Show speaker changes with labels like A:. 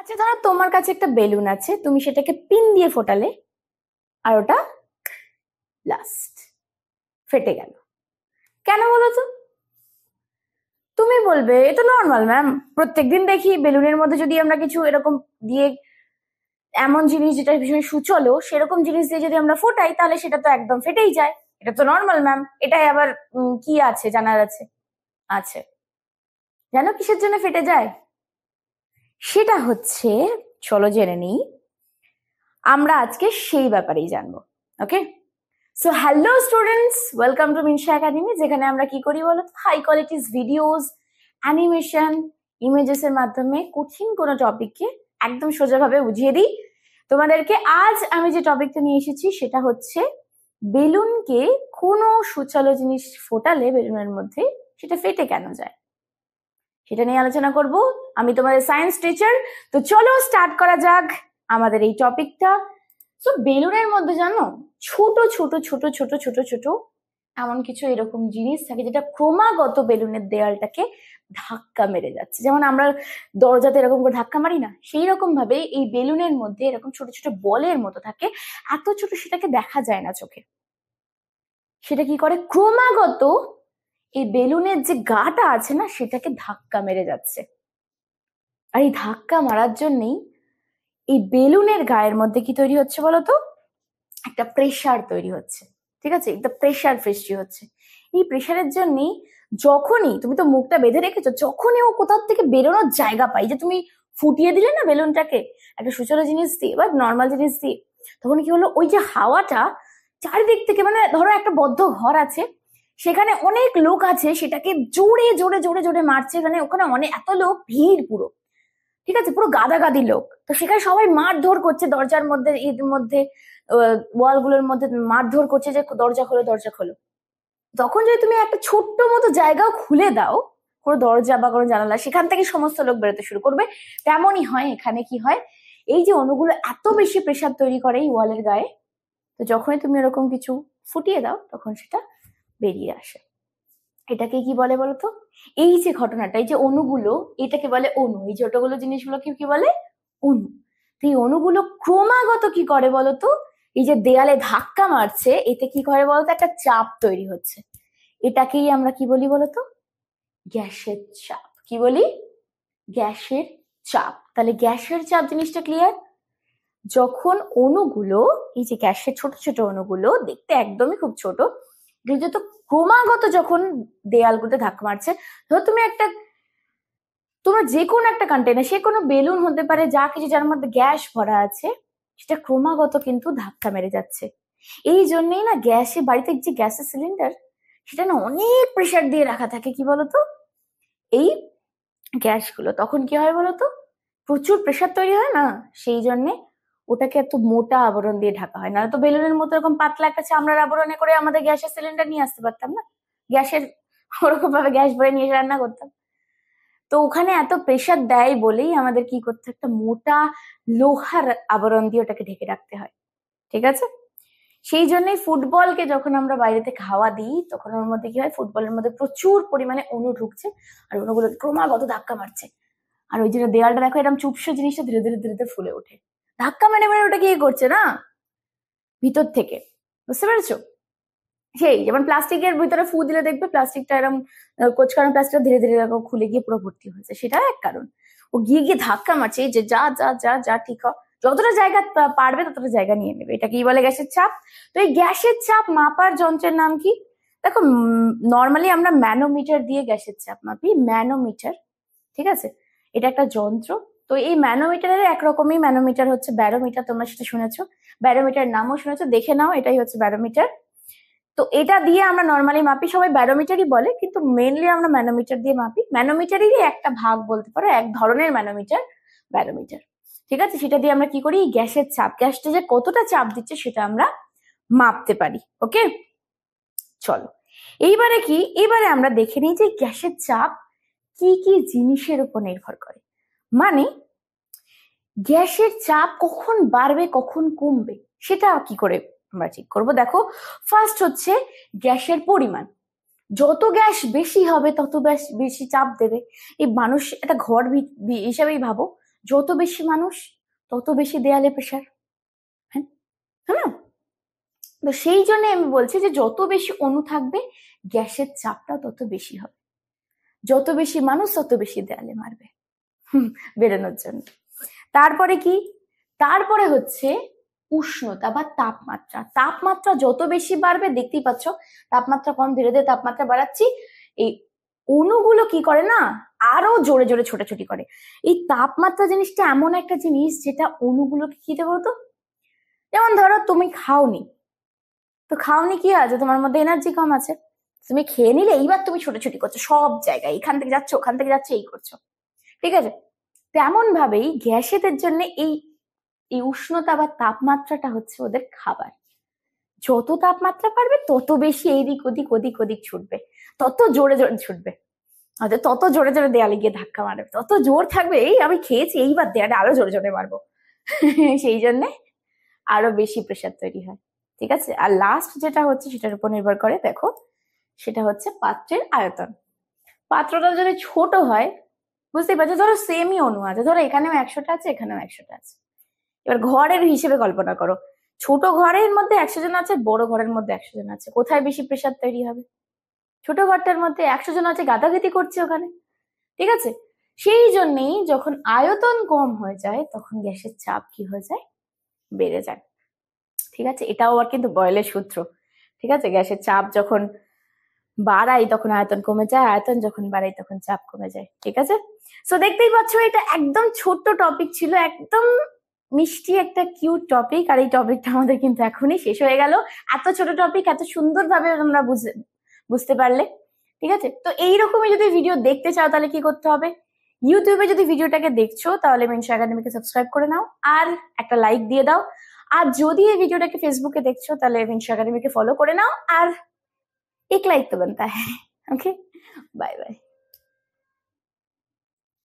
A: আচ্ছা, ধরো তোমার কাছে একটা বেলুন আছে, তুমি সেটাকে পিন দিয়ে ফোটালে আর ওটা ব্লাস্ট ফেটে গেল। কেন বলো তো? তুমি বলবে এ তো নর্মাল ম্যাম, প্রত্যেকদিন দেখি বেলুনের মধ্যে যদি আমরা কিছু এরকম দিয়ে, এমন জিনিস যেটা ভীষণ সুচলো সেরকম জিনিস দিয়ে যদি আমরা ফোটাই তাহলে সেটা তো একদম ফেটেই যায়। এটা তো নর্মাল ম্যাম, এটাই আবার কি আছে জানার আছে? আছে। জানো কিসের জন্য ফেটে যায়? সেটা হচ্ছে, চলো জেনে নিই। আমরা আজকে সেই ব্যাপারেই জানবো। Okay, so hello students, welcome to মিনসা একাডেমি, যেখানে আমরা কি করি বলো, high qualities videos, animation, images এর মাধ্যমে কঠিন কোনো টপিককে একদম সোজাভাবে বুঝিয়ে দিই তোমাদেরকে। আজ আমি যে টপিকটা নিয়ে এসেছি সেটা হচ্ছে বেলুনকে কোনো সুচালো জিনিস ফোটালে বেলুনের মধ্যে সেটা ফেটে কেন যায়, সেটা নিয়ে আলোচনা করব। আমি তোমাদের সায়েন্স টিচার, তো চলো স্টার্ট করা যাক আমাদের এই টপিকটা। তো বেলুনের মধ্যে জানো, ছোট ছোট ছোট ছোট ছোট ছোট এমন কিছু এরকম জিনিস থাকে যেটা ক্রমাগত বেলুনের দেয়ালটাকে ধাক্কা মেরে যাচ্ছে। যেমন আমরা দরজাতে এরকম করে ধাক্কা মারি না, সেই রকম ভাবে এই বেলুনের মধ্যে এরকম ছোট ছোট বলের মতো থাকে। এত ছোট সেটাকে দেখা যায় না চোখে। সেটা কি করে, ক্রমাগত এই বেলুনের যে গাটা আছে না সেটাকে ধাক্কা মেরে যাচ্ছে। আর এই ধাক্কা মারার জন্যই এই বেলুনের গায়ের মধ্যে কি তৈরি হচ্ছে বলতো, একটা প্রেসার তৈরি হচ্ছে। ঠিক আছে, একটা প্রেসার সৃষ্টি হচ্ছে। এই প্রেসারের জন্যই যখনই তুমি তো মুখটা বেঁধে রেখেছো, যখনই ও কোথাও থেকে বেরোনোর জায়গা পাই, যে তুমি ফুটিয়ে দিলে না বেলুনটাকে একটা সুচলো জিনিস দিয়ে বা নর্মাল জিনিস দিয়ে, তখন কি হলো, ওই যে হাওয়াটা চারিদিক থেকে, মানে ধরো একটা বদ্ধ ঘর আছে, সেখানে অনেক লোক আছে, সেটাকে জোরে জোরে জোরে জোরে মারছে, মানে ওখানে অনেক এত লোক, ভিড় পুরো, ঠিক আছে, পুরো গাদাগাদি লোক। তো সেখানে সবাই মারধর করছে, দরজার মধ্যে এর মধ্যে ওয়াল গুলোর মধ্যে মারধর করছে যে দরজা খোলো দরজা খোলো। তখন যদি তুমি একটা ছোট্ট মতো জায়গাও খুলে দাও, কোনো দরজা বা কোনো জানালা, সেখান থেকে সমস্ত লোক বেরোতে শুরু করবে। তেমনই হয় এখানে, কি হয়, এই যে অণুগুলো এত বেশি প্রেসার তৈরি করে এই ওয়ালের গায়ে, তো যখনই তুমি এরকম কিছু ফুটিয়ে দাও তখন সেটা বেরিয়ে আসে। এটাকে কি বলে বলতো, এই যে ঘটনাটা, এই যে অণুগুলো, এটাকে বলে অণু। এই ছোটগুলো জিনিসগুলোকে কি বলে, অণু। তো এই অণুগুলো ক্রমাগত কি করে বলতো, এই যে দেয়ালে ধাক্কা মারছে, এতে কি করে বলতো, একটা চাপ তৈরি হচ্ছে। এটাকেই আমরা কি বলি বলতো, গ্যাসের চাপ। কি বলি? গ্যাসের চাপ। তাহলে গ্যাসের চাপ জিনিসটা ক্লিয়ার। যখন অণুগুলো, এই যে গ্যাসের ছোট ছোট অণুগুলো দেখতে একদমই খুব ছোট, যত ক্রমাগত যখন দেয়ালগুলোতে ধাক্কা মারছে, ধরো তুমি একটা, তোমার যে কোনো একটা কন্টেনার, সে কোনো বেলুন হতে পারে, যা কিছু যার মধ্যে গ্যাস ভরা আছে, সেটা ক্রমাগত কিন্তু ধাক্কা মেরে যাচ্ছে। এই জন্যই না গ্যাসে, বাড়িতে যে গ্যাসের সিলিন্ডার, সেটা না অনেক প্রেসার দিয়ে রাখা থাকে। কি বলতো, এই গ্যাসগুলো তখন কি হয় বলতো, প্রচুর প্রেসার তৈরি হয় না, সেই জন্যে ওটাকে এত মোটা আবরণ দিয়ে ঢাকা হয়। না তো বেলুনের মতো এরকম পাতলা একটা চামড়ার আবরণে করে আমাদের গ্যাসের সিলিন্ডার নিয়ে আসতে পারতাম না, গ্যাসের ওরকম ভাবে গ্যাস ভরে নিয়ে এসে রান্না করতাম। তো ওখানে এত প্রেসার দেয় বলেই আমাদের কি করতে, একটা মোটা লোহার আবরণ দিয়ে ওটাকে ঢেকে রাখতে হয়। ঠিক আছে, সেই জন্যই ফুটবলকে যখন আমরা বাইরে থেকে হাওয়া দিই, তখন ওর মধ্যে কি হয়, ফুটবলের মধ্যে প্রচুর পরিমাণে অণু ঢুকছে, আর অণুগুলো ক্রমাগত ধাক্কা মারছে। আর ওই জন্য দেয়ালটা দেখো এরকম চুপসে জিনিসটা ধীরে ধীরে ধীরে ধীরে ফুলে ওঠে, ধাক্কা মেরে মেরে ওটা কি করছে না ভিতর থেকে। বুঝতে পেরেছো? সেই যেমন প্লাস্টিকের ভিতরে ফু দিলে দেখবে প্লাস্টিকটা এরকম কোচকানো প্লাস্টিকটা ধীরে ধীরে এরকম খুলে গিয়ে পুরো ভর্তি হয়েছে, সেটা এক কারণ। ও গিয়ে গিয়ে ধাক্কা মারছে, যে যা যা যা যা ঠিক হয়, যতটা জায়গা পারবে ততটা জায়গা নিয়ে নেবে। এটা কি বলে, গ্যাসের চাপ। তো এই গ্যাসের চাপ মাপার যন্ত্রের নাম কি? দেখো, নর্মালি আমরা ম্যানোমিটার দিয়ে গ্যাসের চাপ মাপি, ম্যানোমিটার। ঠিক আছে, এটা একটা যন্ত্র। তো এই ম্যানোমিটারের একরকমই ম্যানোমিটার হচ্ছে ব্যারোমিটার, তোমরা সেটা শুনেছো, ব্যারোমিটার নামও শুনেছো, দেখে নাও, এটাই হচ্ছে ব্যারোমিটার। তো এটা দিয়ে আমরা নর্মালি মাপি, সবাই ব্যারোমিটারই বলে, কিন্তু মেনলি আমরা ম্যানোমিটার দিয়ে মাপি। ম্যানোমিটারেরই একটা ভাগ বলতে পারো, এক ধরনের ম্যানোমিটার ব্যারোমিটার। ঠিক আছে, সেটা দিয়ে আমরা কি করি, গ্যাসের চাপ, গ্যাসটা যে কতটা চাপ দিচ্ছে সেটা আমরা মাপতে পারি। ওকে, চলো এইবারে কি, এবারে আমরা দেখে নিই যে গ্যাসের চাপ কি কি জিনিসের উপর নির্ভর করে। মানে গ্যাসের চাপ কখন বাড়বে কখন কমবে সেটা কি করে আমরা ঠিক করবো। দেখো, ফার্স্ট হচ্ছে গ্যাসের পরিমাণ। যত গ্যাস বেশি হবে তত বেশি চাপ দেবে। এই মানুষ একটা ঘর হিসাবেই ভাবো, যত বেশি মানুষ তত বেশি দেয়ালে প্রেশার, হ্যাঁ না? তো সেই জন্য আমি বলছি যে যত বেশি অণু থাকবে গ্যাসের চাপটা তত বেশি হবে, যত বেশি মানুষ তত বেশি দেয়ালে মারবে বেরোনোর জন্য। তারপরে কি, তারপরে হচ্ছে উষ্ণতা বা তাপমাত্রা। তাপমাত্রা যত বেশি বাড়বে, দেখতেই পাচ্ছ তাপমাত্রা কম, ধীরে ধীরে তাপমাত্রা বাড়াচ্ছি, এই অণুগুলো কি করে না আরো জোরে জোরে ছোটাছুটি করে। এই তাপমাত্রা জিনিসটা এমন একটা জিনিস যেটা অণুগুলোকে কি দেবো তো, যেমন ধরো তুমি খাওনি, তো খাওনি কি আছে, তোমার মধ্যে এনার্জি কম আছে, তুমি খেয়ে নিলে এইবার তুমি ছোটাছুটি করছো সব জায়গায়, এখান থেকে যাচ্ছ ওখান থেকে যাচ্ছে, এই করছো, ঠিক আছে? তেমন ভাবেই গ্যাসেদের জন্য এই এই উষ্ণতা বা তাপমাত্রাটা হচ্ছে ওদের খাবার। যত তাপমাত্রা বাড়বে তত বেশি এইদিক ওদিক ওদিক ওদিক ছুটবে, তত জোরে জোরে ছুটবে, তত জোরে জোরে দেয়ালে গিয়ে ধাক্কা মারবে, তত জোর থাকবে এই আমি খেয়েছি এইবার দেয়ালে আরো জোরে জোরে মারবো সেই জন্যে আরো বেশি প্রেশার তৈরি হয়, ঠিক আছে? আর লাস্ট যেটা হচ্ছে সেটার উপর নির্ভর করে, দেখো সেটা হচ্ছে পাত্রের আয়তন। পাত্রটা যদি ছোট হয়, বুঝতেই পারছো, ধরো সেমই অণু আছে, ধরো এখানেও 100টা আছে এখানেও 100টা আছে, এবার ঘরের হিসেবে কল্পনা করো, ছোট ঘরের মধ্যে 100 জন আছে, বড় ঘরের মধ্যে 100 জন আছে, কোথায় বেশি প্রেশার তৈরি হবে? ছোট ঘরটার মধ্যে 100 জন আছে, গাদাগাদি করছে ওখানে, ঠিক আছে? সেই জন্যেই যখন আয়তন কম হয়ে যায় তখন গ্যাসের চাপ কি হয়ে যায়, বেড়ে যায়, ঠিক আছে? এটাও আবার কিন্তু বয়েলের সূত্র, ঠিক আছে? গ্যাসের চাপ যখন বাড়াই তখন আয়তন কমে যায়, আয়তন যখন বাড়াই তখন চাপ কমে যায়, ঠিক আছে? সো দেখতেই পাচ্ছ এটা একদম ছোট্ট টপিক ছিল, একদম মিষ্টি একটা কিউট টপিক, আর এই টপিকটা আমাদের কিন্তু এখনই শেষ হয়ে গেল। এত ছোট টপিক এত সুন্দরভাবে তোমরা বুঝতে পারলে, ঠিক আছে? তো এইরকমই যদি ভিডিও দেখতে চাও তাহলে কি করতে হবে, ইউটিউবে যদি ভিডিওটাকে দেখছো তাহলে মিনসা একাডেমিকে সাবস্ক্রাইব করে নাও আর একটা লাইক দিয়ে দাও, আর যদি এই ভিডিওটাকে ফেসবুকে দেখছো তাহলে মিনসা একাডেমিকে ফলো করে নাও, আর एक लाइक तो बनता है। Okay, bye bye.